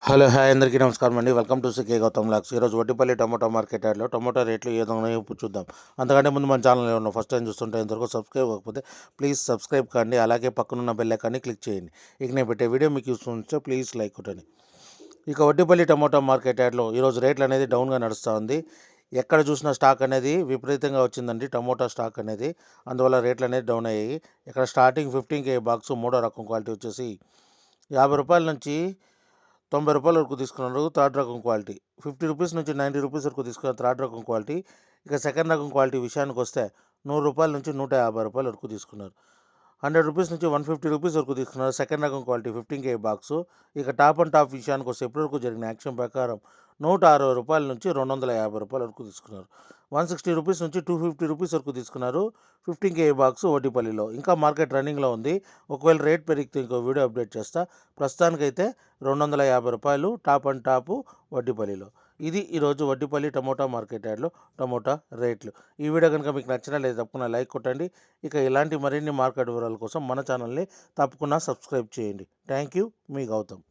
Hello hi అందరికీ నమస్కారం అండి. వెల్కమ్ టు సికే గౌతమ్ లాక్స్. ఈరోజు వడ్డిపల్లి టమోటా మార్కెట్ యార్డ్లో టమోటా రేట్లు ఏ విధంగా ఉన్నాయో ఇప్పుడు చూద్దాం. అంతకంటే ముందు మన ఛానల్ ఏమన్నా ఫస్ట్ టైం చూస్తుంటే ఇంతవరకు సబ్స్క్రైబ్ కాకపోతే ప్లీజ్ సబ్స్క్రైబ్ కండి, అలాగే పక్కనున్న బెల్ ఐకాన్ని క్లిక్ చేయండి. ఇక నేను పెట్టే వీడియో మీకు యూస్ ఉంటే ప్లీజ్ లైక్ కొట్టండి. ఇక వడ్డిపల్లి టమోటా మార్కెట్ యార్డ్లో ఈరోజు రేట్లు అనేది డౌన్గా నడుస్తూ ఉంది. ఎక్కడ చూసిన స్టాక్ అనేది విపరీతంగా వచ్చిందండి, టమోటా స్టాక్ అనేది. అందువల్ల రేట్లు అనేది డౌన్ అయ్యాయి. ఇక్కడ స్టార్టింగ్ 15K బాక్స్ మూడో రకం క్వాలిటీ వచ్చేసి రూ. 50 నుంచి రూ. 90 వరకు తీసుకున్నారు థర్డ్ రకం క్వాలిటీ. రూ. 50 నుంచి రూ. 90 వరకు తీసుకున్నారు థర్డ్ రకం క్వాలిటీ. ఇక సెకండ్ రకం క్వాలిటీ విషయానికి వస్తే రూ. 100 నుంచి రూ. 150 వరకు తీసుకున్నారు. రూ. 100 నుంచి రూ. 150 వరకు తీసుకున్నారు సెకండ్ రకం క్వాలిటీ 15K బాక్సు. ఇక టాప్ అండ్ టాప్ విషయానికి వస్తే ఇప్పటివరకు జరిగిన యాక్షన్ ప్రకారం రూ. 160 నుంచి రూ. 250 వరకు తీసుకున్నారు. రూ. 160 నుంచి రూ. 250 వరకు తీసుకున్నారు 15K బాక్స్ వడ్డిపల్లిలో. ఇంకా మార్కెట్ రన్నింగ్లో ఉంది. ఒకవేళ రేట్ పెరిగితే ఇంకో వీడియో అప్డేట్ చేస్తా. ప్రస్తుతానికైతే రూ. 250 టాప్ అండ్ టాపు వడ్డిపల్లిలో. ఇది ఈరోజు వడ్డిపల్లి టమోటా మార్కెట్ యార్డ్లో టమోటా రేట్లు. ఈ వీడియో కనుక మీకు నచ్చినట్లయితే తప్పకుండా లైక్ కొట్టండి. ఇక ఇలాంటి మరిన్ని మార్కెట్ వివరాల కోసం మన ఛానల్ని తప్పకుండా సబ్స్క్రైబ్ చేయండి. థ్యాంక్ యూ, మీ గౌతమ్.